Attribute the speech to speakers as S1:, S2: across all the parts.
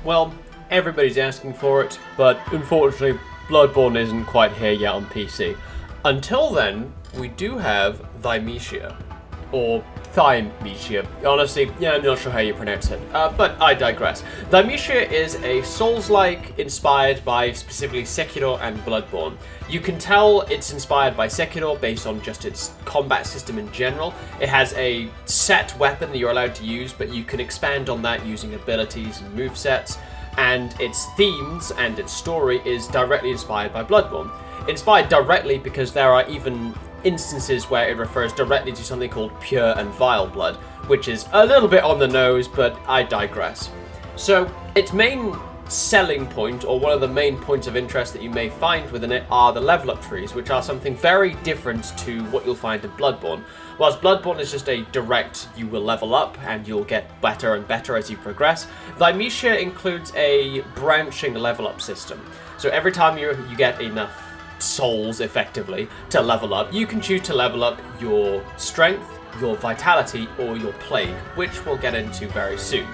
S1: Well, everybody's asking for it, but unfortunately, Bloodborne isn't quite here yet on PC. Until then, we do have Thymesia, or Thymesia. Honestly, yeah, I'm not sure how you pronounce it, but I digress. Thymesia is a Souls-like inspired by specifically Sekiro and Bloodborne. You can tell it's inspired by Sekiro based on just its combat system in general. It has a set weapon that you're allowed to use, but you can expand on that using abilities and movesets, and its themes and its story is directly inspired by Bloodborne. Inspired directly because there are even instances where it refers directly to something called pure and vile blood, which is a little bit on the nose, but I digress. So, its main selling point, or one of the main points of interest that you may find within it, are the level up trees, which are something very different to what you'll find in Bloodborne. Whilst Bloodborne is just a direct, you will level up and you'll get better and better as you progress, Thymesia includes a branching level up system. So every time you get enough souls, effectively, to level up, you can choose to level up your strength, your vitality, or your plague, which we'll get into very soon.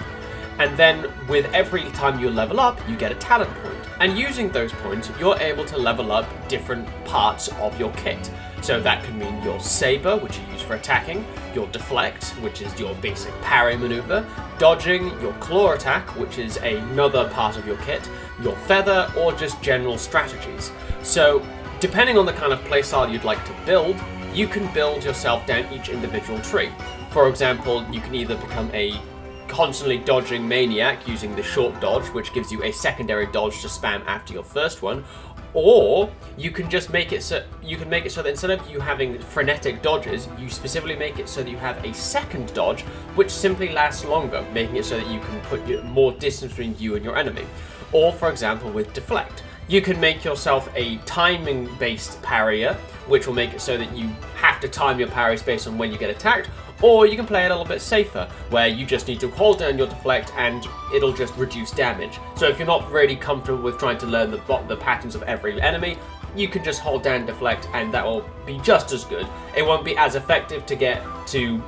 S1: And then with every time you level up, you get a talent point. And using those points, you're able to level up different parts of your kit. So that can mean your saber, which you use for attacking, your deflect, which is your basic parry maneuver, dodging, your claw attack, which is another part of your kit, your feather, or just general strategies. So depending on the kind of playstyle you'd like to build, you can build yourself down each individual tree. For example, you can either become a constantly dodging maniac using the short dodge, which gives you a secondary dodge to spam after your first one, or you can just make it so that instead of you having frenetic dodges, you specifically make it so that you have a second dodge which simply lasts longer, making it so that you can put more distance between you and your enemy. Or for example with deflect, you can make yourself a timing-based parrier, which will make it so that you have to time your parries based on when you get attacked, or you can play it a little bit safer, where you just need to hold down your deflect and it'll just reduce damage. So if you're not really comfortable with trying to learn the patterns of every enemy, you can just hold down deflect and that will be just as good. It won't be as effective to get to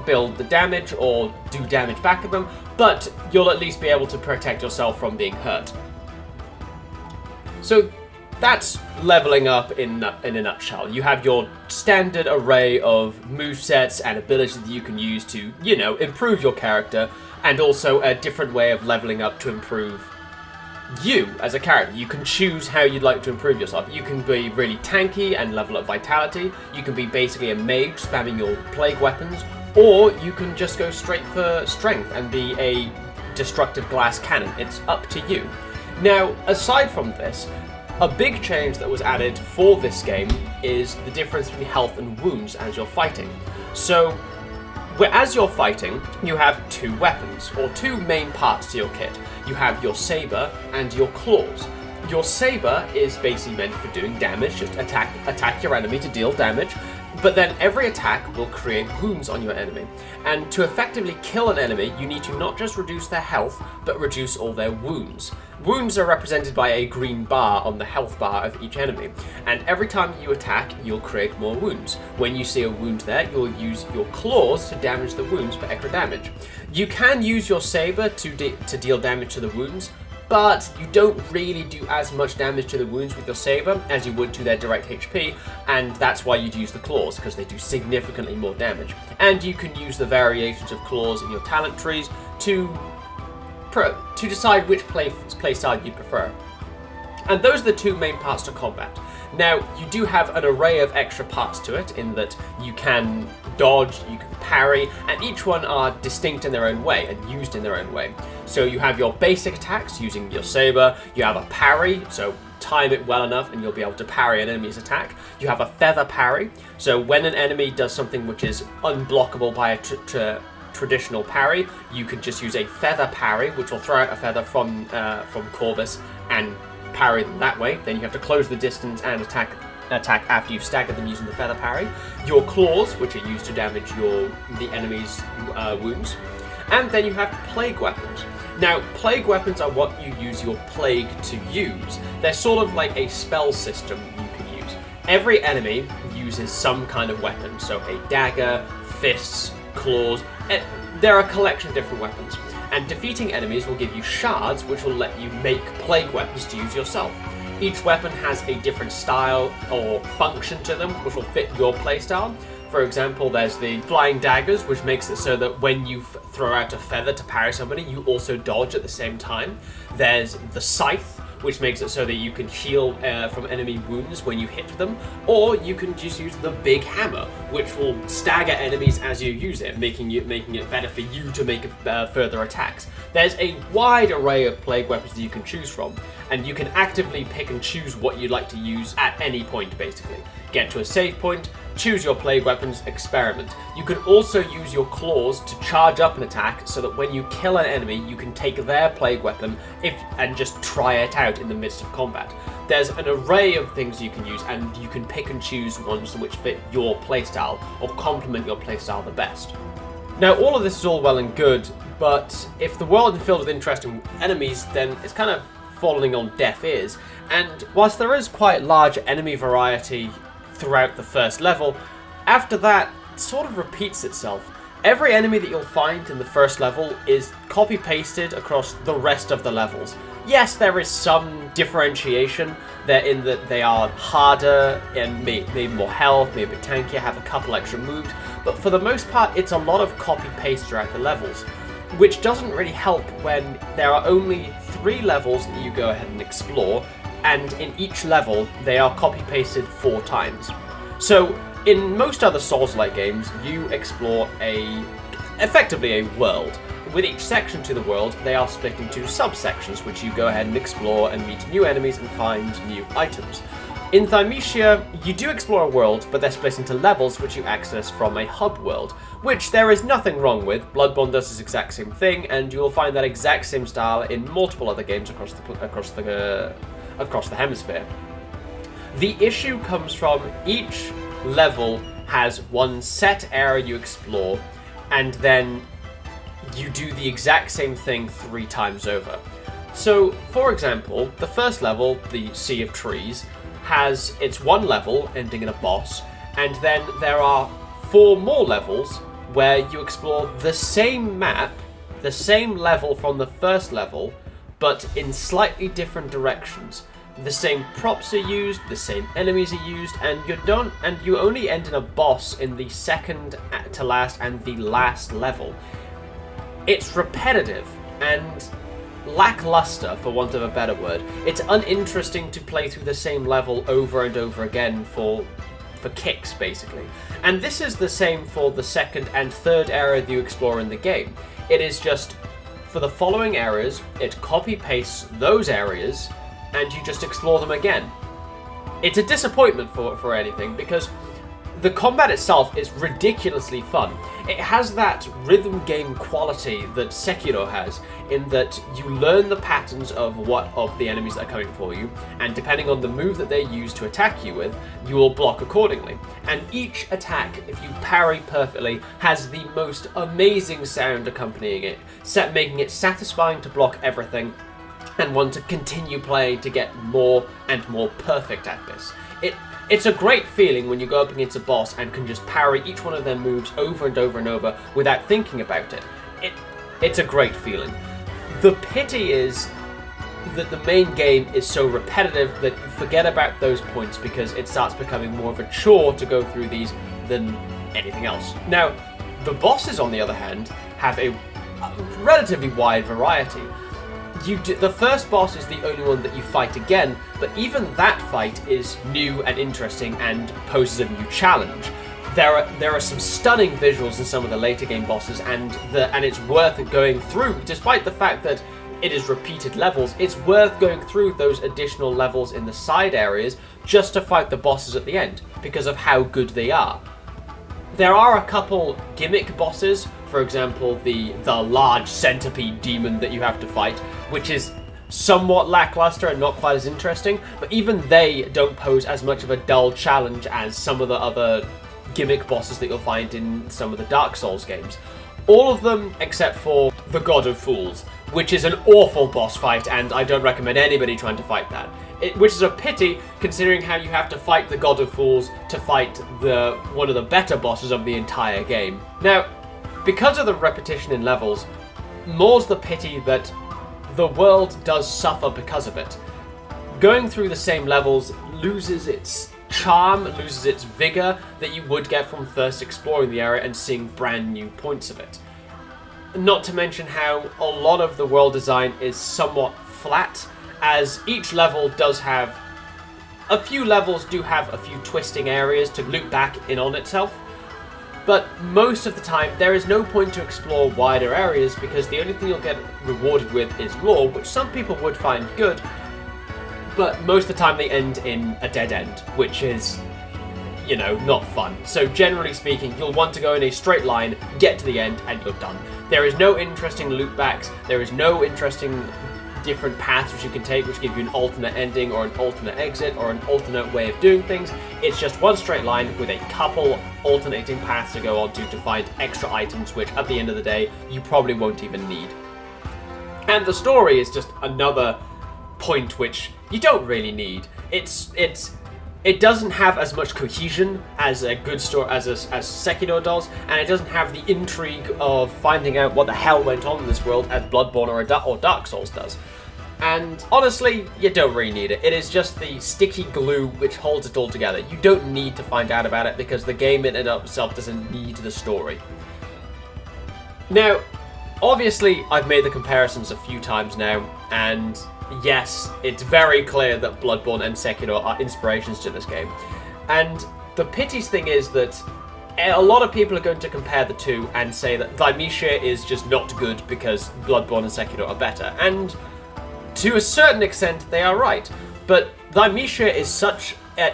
S1: build the damage or do damage back at them, but you'll at least be able to protect yourself from being hurt. So that's leveling up in a nutshell. You have your standard array of movesets and abilities that you can use to, improve your character, and also a different way of leveling up to improve you as a character. You can choose how you'd like to improve yourself. You can be really tanky and level up vitality. You can be basically a mage spamming your plague weapons, or you can just go straight for strength and be a destructive glass cannon. It's up to you. Now, aside from this, a big change that was added for this game is the difference between health and wounds as you're fighting. So, as you're fighting, you have two weapons, or two main parts to your kit. You have your saber and your claws. Your saber is basically meant for doing damage, just attack your enemy to deal damage, but then every attack will create wounds on your enemy. And to effectively kill an enemy, you need to not just reduce their health, but reduce all their wounds. Wounds are represented by a green bar on the health bar of each enemy, and every time you attack, you'll create more wounds. When you see a wound there, you'll use your claws to damage the wounds for extra damage. You can use your saber to deal damage to the wounds, but you don't really do as much damage to the wounds with your saber as you would to their direct HP, and that's why you'd use the claws, because they do significantly more damage. And you can use the variations of claws in your talent trees to decide which playstyle you prefer. And those are the two main parts to combat. Now, you do have an array of extra parts to it, in that you can dodge, you can parry, and each one are distinct in their own way and used in their own way. So you have your basic attacks using your saber, you have a parry, so time it well enough and you'll be able to parry an enemy's attack. You have a feather parry, so when an enemy does something which is unblockable by a traditional parry, you can just use a feather parry, which will throw out a feather from Corvus and parry them that way. Then you have to close the distance and attack after you've staggered them using the feather parry. Your claws, which are used to damage the enemy's wounds. And then you have plague weapons. Now, plague weapons are what you use your plague to use. They're sort of like a spell system you can use. Every enemy uses some kind of weapon, so a dagger, fists, claws. There are a collection of different weapons. and defeating enemies will give you shards, which will let you make plague weapons to use yourself. Each weapon has a different style or function to them, which will fit your playstyle. For example, there's the flying daggers, which makes it so that when you throw out a feather to parry somebody, you also dodge at the same time. There's the scythe, which makes it so that you can heal from enemy wounds when you hit them, or you can just use the big hammer, which will stagger enemies as you use it, making it better for you to make further attacks. There's a wide array of plague weapons that you can choose from, and you can actively pick and choose what you'd like to use at any point, basically. Get to a save point, choose your plague weapons, experiment. You can also use your claws to charge up an attack so that when you kill an enemy, you can take their plague weapon and just try it out in the midst of combat. There's an array of things you can use, and you can pick and choose ones which fit your playstyle or complement your playstyle the best. Now, all of this is all well and good, but if the world is filled with interesting enemies, then it's kind of falling on deaf ears. And whilst there is quite large enemy variety throughout the first level, after that, it sort of repeats itself. Every enemy that you'll find in the first level is copy-pasted across the rest of the levels. Yes, there is some differentiation there in that they are harder and maybe more health, maybe a bit tankier, have a couple extra moves, but for the most part, it's a lot of copy-paste throughout the levels, which doesn't really help when there are only 3 levels that you go ahead and explore, and in each level, they are copy-pasted 4 times. So, in most other Souls-like games, you explore effectively a world. With each section to the world, they are split into subsections, which you go ahead and explore and meet new enemies and find new items. In Thymesia, you do explore a world, but they're split into levels which you access from a hub world, which there is nothing wrong with. Bloodborne does this exact same thing, and you will find that exact same style in multiple other games across the hemisphere. The issue comes from each level has one set area you explore, and then you do the exact same thing 3 times over. So, for example, the first level, the Sea of Trees, has its one level ending in a boss, and then there are 4 more levels where you explore the same map, the same level from the first level, but in slightly different directions. The same props are used, the same enemies are used, and you only end in a boss in the second to last and the last level. It's repetitive and lackluster, for want of a better word. It's uninteresting to play through the same level over and over again for kicks, basically. And this is the same for the second and third area that you explore in the game. It is just, for the following areas, it copy-pastes those areas, and you just explore them again. It's a disappointment for anything, because the combat itself is ridiculously fun. It has that rhythm game quality that Sekiro has, in that you learn the patterns of the enemies that are coming for you, and depending on the move that they use to attack you with, you will block accordingly. And each attack, if you parry perfectly, has the most amazing sound accompanying it, making it satisfying to block everything, and want to continue playing to get more and more perfect at this. It's a great feeling when you go up against a boss and can just parry each one of their moves over and over and over without thinking about it. It's a great feeling. The pity is that the main game is so repetitive that you forget about those points because it starts becoming more of a chore to go through these than anything else. Now, the bosses, on the other hand, have a relatively wide variety. The first boss is the only one that you fight again, but even that fight is new and interesting and poses a new challenge. There are some stunning visuals in some of the later game bosses, and it's worth going through, despite the fact that it is repeated levels. It's worth going through those additional levels in the side areas just to fight the bosses at the end, because of how good they are. There are a couple gimmick bosses, for example, the large centipede demon that you have to fight, which is somewhat lackluster and not quite as interesting, but even they don't pose as much of a dull challenge as some of the other gimmick bosses that you'll find in some of the Dark Souls games. All of them except for the God of Fools, which is an awful boss fight, and I don't recommend anybody trying to fight that. Which is a pity, considering how you have to fight the God of Fools to fight one of the better bosses of the entire game. Now, because of the repetition in levels, more's the pity that the world does suffer because of it. Going through the same levels loses its charm, loses its vigor that you would get from first exploring the area and seeing brand new points of it. Not to mention how a lot of the world design is somewhat flat, as each level does have... A few levels do have a few twisting areas to loop back in on itself, but most of the time there is no point to explore wider areas because the only thing you'll get rewarded with is lore, which some people would find good, but most of the time they end in a dead end, which is, you know, not fun. So generally speaking, you'll want to go in a straight line, get to the end, and you're done. There is no interesting loopbacks, there is no interesting different paths which you can take which give you an alternate ending or an alternate exit or an alternate way of doing things. It's just one straight line with a couple alternating paths to go on to find extra items which at the end of the day you probably won't even need. And the story is just another point which you don't really need. It doesn't have as much cohesion as a good story as Sekiro does, and it doesn't have the intrigue of finding out what the hell went on in this world as Bloodborne or Dark Souls does. And honestly, you don't really need it. It is just the sticky glue which holds it all together. You don't need to find out about it because the game in and of itself doesn't need the story. Now, obviously, I've made the comparisons a few times now, and yes, it's very clear that Bloodborne and Sekiro are inspirations to this game. And the piteous thing is that a lot of people are going to compare the two and say that Thymesia is just not good because Bloodborne and Sekiro are better. And to a certain extent, they are right. But Thymesia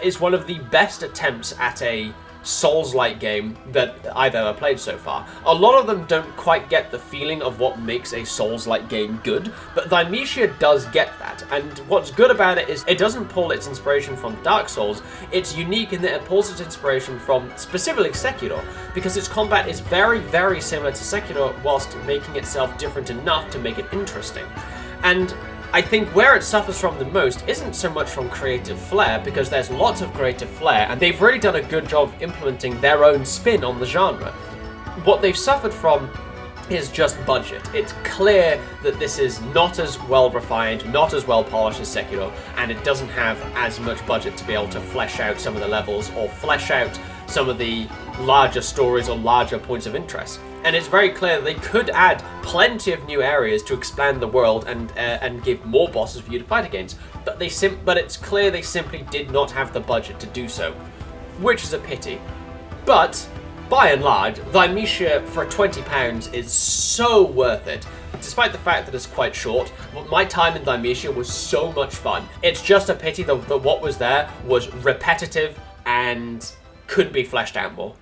S1: is one of the best attempts at a Souls-like game that I've ever played so far. A lot of them don't quite get the feeling of what makes a Souls-like game good, but Thymesia does get that, and what's good about it is it doesn't pull its inspiration from Dark Souls. It's unique in that it pulls its inspiration from specifically Sekiro, because its combat is very, very similar to Sekiro whilst making itself different enough to make it interesting. And I think where it suffers from the most isn't so much from creative flair, because there's lots of creative flair, and they've really done a good job of implementing their own spin on the genre. What they've suffered from is just budget. It's clear that this is not as well refined, not as well polished as Sekiro, and it doesn't have as much budget to be able to flesh out some of the levels or flesh out some of the larger stories or larger points of interest. And it's very clear that they could add plenty of new areas to expand the world and give more bosses for you to fight against, but it's clear they simply did not have the budget to do so, which is a pity. But by and large, Thymesia for £20 is so worth it. Despite the fact that it's quite short, my time in Thymesia was so much fun. It's just a pity that what was there was repetitive and could be fleshed out more.